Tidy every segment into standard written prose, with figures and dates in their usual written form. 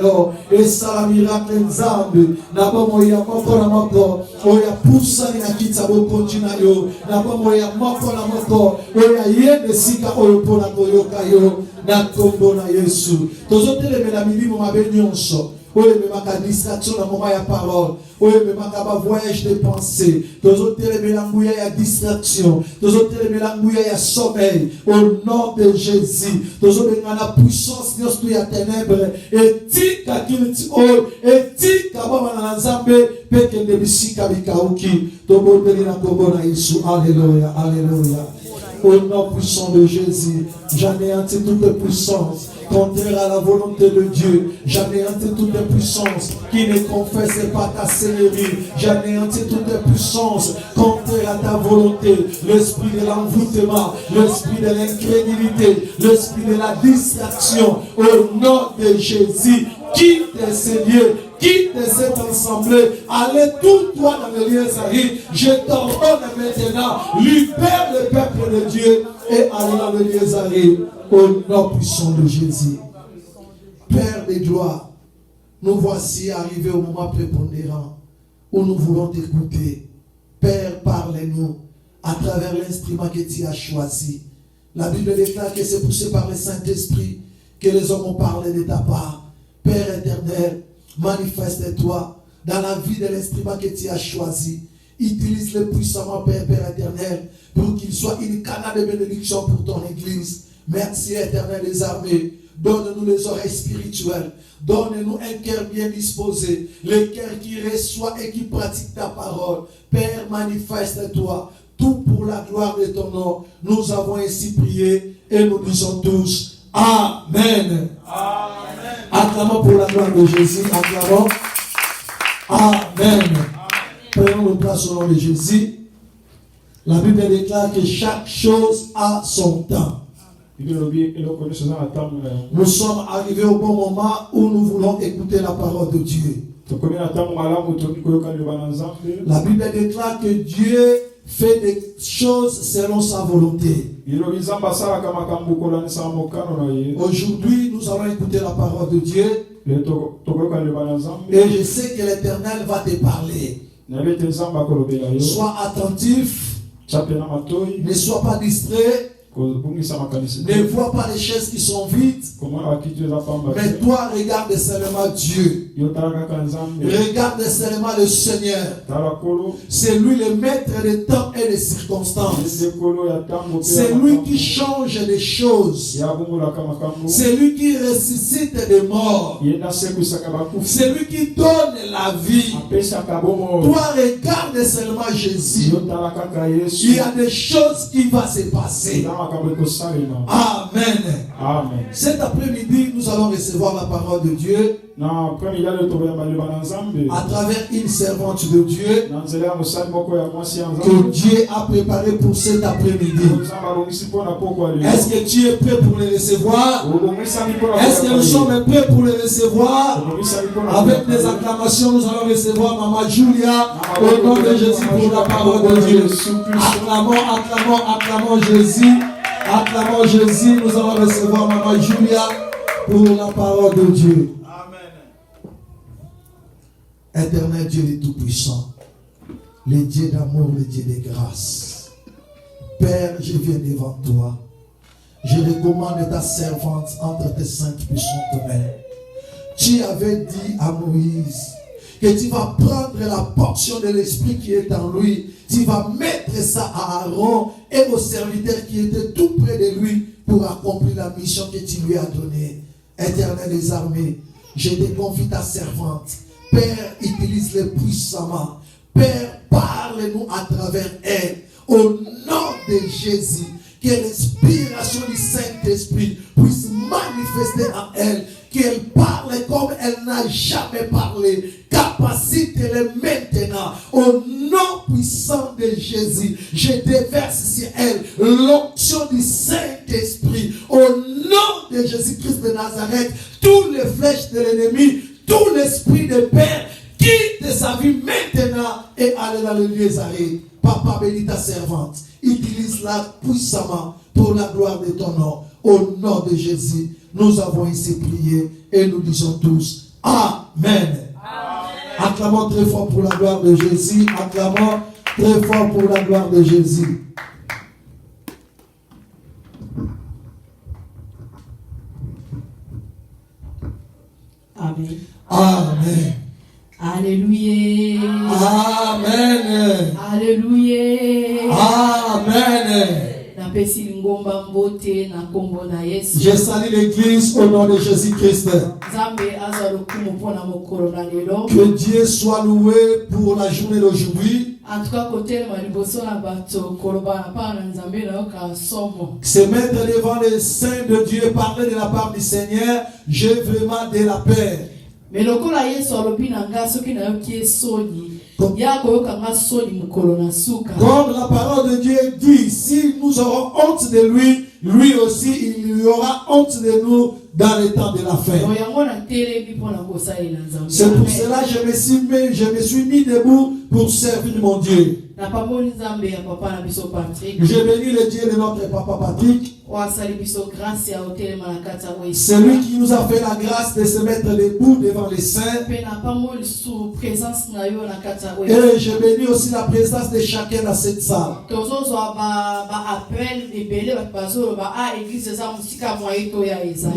alors. Et ça, la miracle, Nzambe. N'abord, moi, il y a moko na moko. Oya poussa ni akita bo kontina yo. N'abord, moi, il y a moko na moko. Oya yende sika oyo pona koyoka yo. Na kombo na Yesu. Tozoteleme na milimo mabe nyonso. Oye memaka distraction na moment ya parole. Oye memaka ba voyage de pensée. Tozoteleme la ngouya ya distraction. Tozoteleme la ngouya ya sommeil. Au nom de Jésus. Tozobenga na puissance nyonso ya ténèbres. Etika kiliti o. Etika baba na Nzambe. Peke nde bisika bikauki. Tobondeli na kombo na Yesu. Alléluia. Alléluia. Au nom puissant de Jésus, j'anéantis toute puissance contraire à la volonté de Dieu. J'anéantis toute puissance qui ne confesse pas ta seigneurie. J'anéantis toute puissance contraire à ta volonté. L'esprit de l'envoûtement, l'esprit de l'incrédulité, l'esprit de la distraction. Au nom de Jésus, quitte ces lieux. Quitte cette assemblée, allez tout toi dans le lieu Zahir. Je t'ordonne maintenant, libère le peuple de Dieu et allez dans le lieu Zahir. Au nom puissant de Jésus. Père de gloire, nous voici arrivés au moment prépondérant où nous voulons t'écouter. Père, parle-nous à travers l'instrument que tu as choisi. La Bible déclare que c'est poussé par le Saint-Esprit que les hommes ont parlé de ta part. Père éternel, manifeste-toi dans la vie de l'instrument que tu as choisi. Utilise-le puissamment, Père éternel, pour qu'il soit une canal de bénédiction pour ton Église. Merci, Éternel des armées. Donne-nous les oreilles spirituelles. Donne-nous un cœur bien disposé. Le cœur qui reçoit et qui pratique ta parole. Père, manifeste-toi. Tout pour la gloire de ton nom. Nous avons ainsi prié et nous disons tous Amen. Amen. Acclamons pour la gloire de Jésus. Acclamons. Amen. Prenons le place au nom de Jésus. La Bible déclare que chaque chose a son temps. Nous sommes arrivés au bon moment où nous voulons écouter la parole de Dieu. La Bible déclare que Dieu fait des choses selon sa volonté. Aujourd'hui, nous allons écouter la parole de Dieu. Et je sais que l'Éternel va te parler. Sois attentif. Ne sois pas distrait. Ne vois pas les chaises qui sont vides. Mais toi, regarde seulement Dieu. Regarde seulement le Seigneur. C'est lui le maître des temps et des circonstances. C'est lui qui change les choses. C'est lui qui ressuscite des morts. C'est lui qui donne la vie. Toi, regarde seulement Jésus. Il y a des choses qui vont se passer. Amen. Amen. Cet après-midi, nous allons recevoir la parole de Dieu à travers une servante de Dieu que Dieu a préparé pour cet après-midi. Est-ce que tu es prêt pour le recevoir? Est-ce que nous sommes prêts pour le recevoir? Avec des acclamations, nous allons recevoir Maman Julia au nom de Jésus pour la parole de Dieu. Acclamons, acclamons, acclamons Jésus. Acclamons Jésus. Nous allons recevoir Maman Julia pour la parole de Dieu. Éternel Dieu le Tout-Puissant, le Dieu d'amour, le Dieu de grâce. Père, je viens devant toi. Je recommande ta servante entre tes saintes puissantes mains. Tu avais dit à Moïse que tu vas prendre la portion de l'esprit qui est en lui. Tu vas mettre ça à Aaron et aux serviteurs qui étaient tout près de lui pour accomplir la mission que tu lui as donnée. Éternel des armées, je te confie ta servante. Père, utilise-les puissamment. Père, parle-nous à travers elle. Au nom de Jésus, que l'inspiration du Saint-Esprit puisse manifester en elle. Qu'elle parle comme elle n'a jamais parlé. Capacite-les maintenant. Au nom puissant de Jésus, je déverse sur elle l'onction du Saint-Esprit. Au nom de Jésus-Christ de Nazareth, tous les flèches de l'ennemi, tout l'esprit de Père, quitte sa vie maintenant et allez dans le lieu Zahir. Papa, bénis ta servante. Utilise-la puissamment pour la gloire de ton nom. Au nom de Jésus, nous avons ici prié et nous disons tous Amen. Acclamons très fort pour la gloire de Jésus. Acclamons très fort pour la gloire de Jésus. Amen. Amen. Alléluia. Amen. Alléluia. Amen. Je salue l'église au nom de Jésus-Christ. Que Dieu soit loué pour la journée d'aujourd'hui. Se mettre devant les saints de Dieu, parler de la part du Seigneur, j'ai vraiment de la paix. Mais le kola yeso alobi nanga soki na yoki esoni ya koyoka nga soni mukolo na suka. Comme la parole de Dieu dit, si nous aurons honte de lui, lui aussi il y aura honte de nous dans le temps de la fin. C'est pour cela que je me suis mis debout pour servir mon Dieu. Je bénis le Dieu de notre papa Patrick. C'est lui qui nous a fait la grâce de se mettre debout devant les saints. Et je bénis aussi la présence de chacun dans cette salle.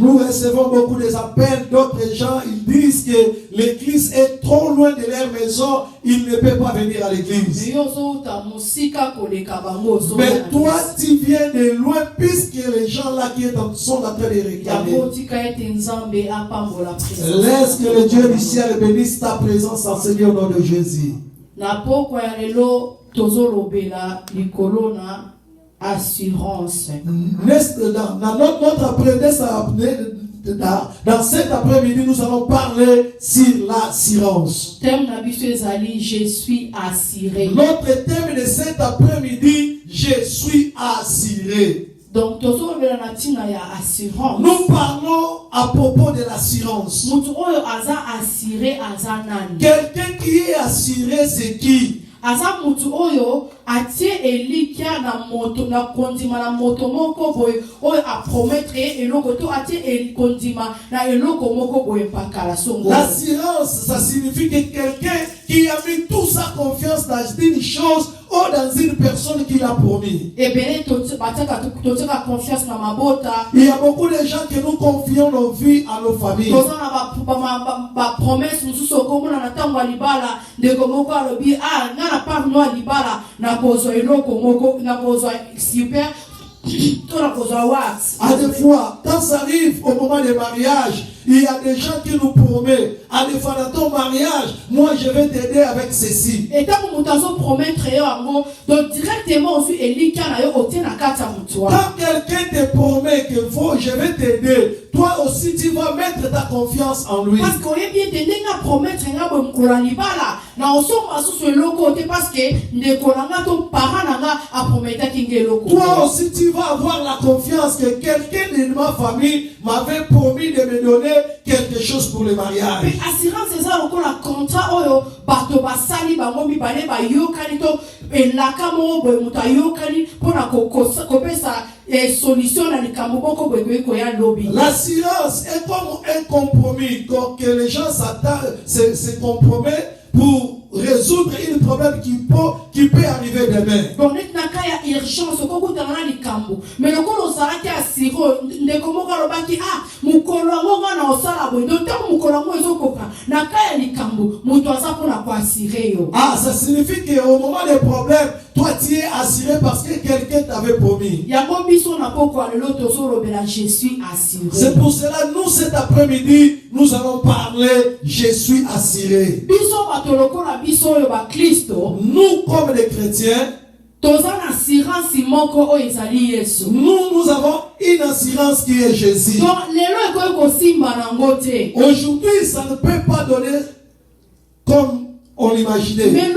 Nous recevons beaucoup d'appels. D'autres gens, ils disent que l'église est trop loin de leur maison. Ils ne peuvent pas venir à l'église. Mais toi, tu viens de loin puisque les gens là qui sont en train de réclamer. Laisse que le Dieu du ciel bénisse ta présence en Seigneur au nom de Jésus. Assurance. Dans cet après-midi, nous allons parler sur l'assurance. Je suis assuré. Notre thème de cet après-midi, je suis assuré. Donc, nous parlons à propos de l'assurance. Quelqu'un qui est assuré, c'est qui? Aza mutu oyo atie elikia na moto na kondima na moto moko boy oyo a promettre eloko to atie elikondima na eloko moko boy pakala songo. L'assurance, ça signifie que quelqu'un qui a mis toute sa confiance dans une chose ou dans une personne qui l'a promis. Et bien, confiance na mabota. Il y a beaucoup de gens que nous confions nos vies à nos familles. Promesse nous sommes na tango libala de komoko alobi ah na pa no libala na bozo eloko moko na bozo super. À des fois, quand ça arrive au moment des mariages, il y a des gens qui nous promettent à des fois dans ton mariage, moi je vais t'aider avec ceci. Et quand vous promettre donc directement aussi quand quelqu'un te promet que je vais t'aider, toi aussi tu vas mettre ta confiance en lui. Parce qu'on est bien t'aider à promettre parce que toi aussi tu vas avoir la confiance que quelqu'un de ma famille m'avait promis de me donner quelque chose pour le mariage. Mais assurance c'est ça encore la contrat oyo bato basali bango mibale ba yokani to elaka mo boy mutayokani pona kopesa solution na likambo boko boy ko ya lobby. L'assurance est comme un compromis que les gens se compromettent pour résoudre un problème qui peut arriver demain. Donc nakaya urgence ko kutana likambo mais le kolo saraki asiro ndeko moka lobaki ah mukolo ngo na osala boy donc mukolo ngo ezokoka nakaya likambo mutu asa pona ko assurer yo. Ah, ça signifie que au moment des problèmes toi tu es assuré parce que quelqu'un t'avait promis. Yango biso na poko lelo tozo lobela je suis assuré. C'est pour cela nous cet après-midi nous allons parler je suis assuré. Biso batoloko na biso yo ba Kristo nous comme des chrétiens nous avons une assurance qui est Jésus. Aujourd'hui, ça ne peut pas donner comme on l'imaginait. Mais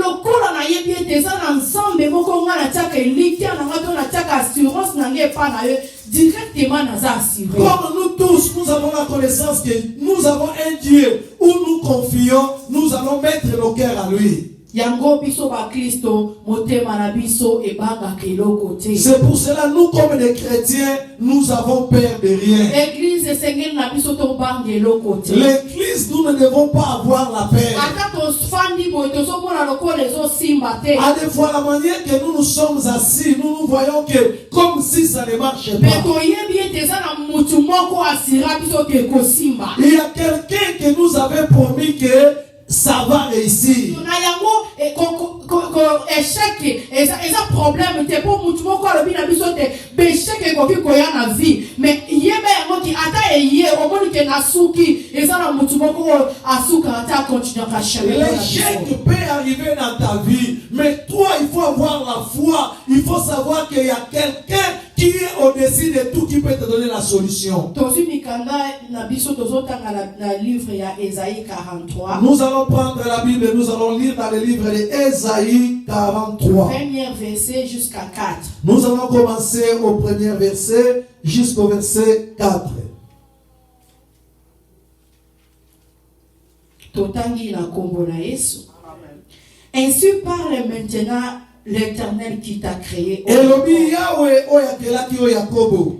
comme nous tous, nous avons la connaissance que nous avons un Dieu où nous confions, nous allons mettre nos cœurs à lui. Yango biso ba Kristo motema na biso ebanga keloko te. C'est pour cela nous comme des chrétiens nous avons peur de rien. Église esengeli na biso to bangeloko te. L'église nous ne devons pas avoir la peur. Ata to fandi boy to so mona lokola ezo simba te. À des fois la manière que nous nous sommes assis, nous voyons que comme si ça ne marchait Mais pas. to yebi eteza na mutu moko asira biso ke ko simba. Il y a quelqu'un qui nous avait promis que ça va réussir. Na yango échec eza problème te pour mutu moko alobi na biso te be échec ko ki koya na vie mais yebe yango ki ata eye omoni ke na suki eza na mutu moko asuka ata continuer ka chemin. L'échec peut arriver dans ta vie, mais toi il faut avoir la foi, il faut savoir qu'il y a quelqu'un qui est au-dessus de tout, qui peut te donner la solution. Tozu mikanda na biso tozotanga na livre ya Ésaïe 43. Nous allons prendre la Bible et nous allons lire dans le livre d'Ésaïe 43. Premier verset jusqu'à 4. Nous allons commencer au premier verset jusqu'au verset 4. Totangi na kombo na Yesu. Ainsi parle maintenant l'Éternel qui t'a créé.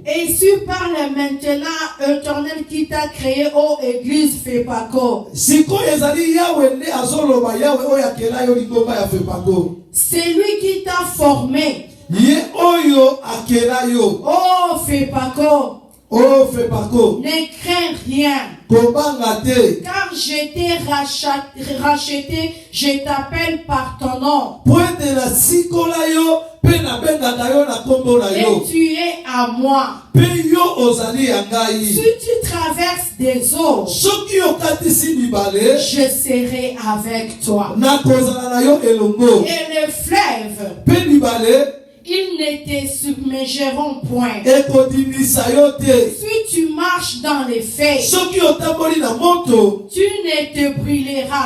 Ainsi parle maintenant l'Éternel qui t'a créé, ô Église Fepako. C'est lui qui t'a formé. Oh Fepako. Oh, fais pas quoi. Ne crains rien. Car je t'ai racheté, je t'appelle par ton nom. Et tu es à moi. Si tu traverses des eaux, je serai avec toi. Et le fleuve, ils ne te submergeront point. Si tu marches dans les feux, tu ne te brûleras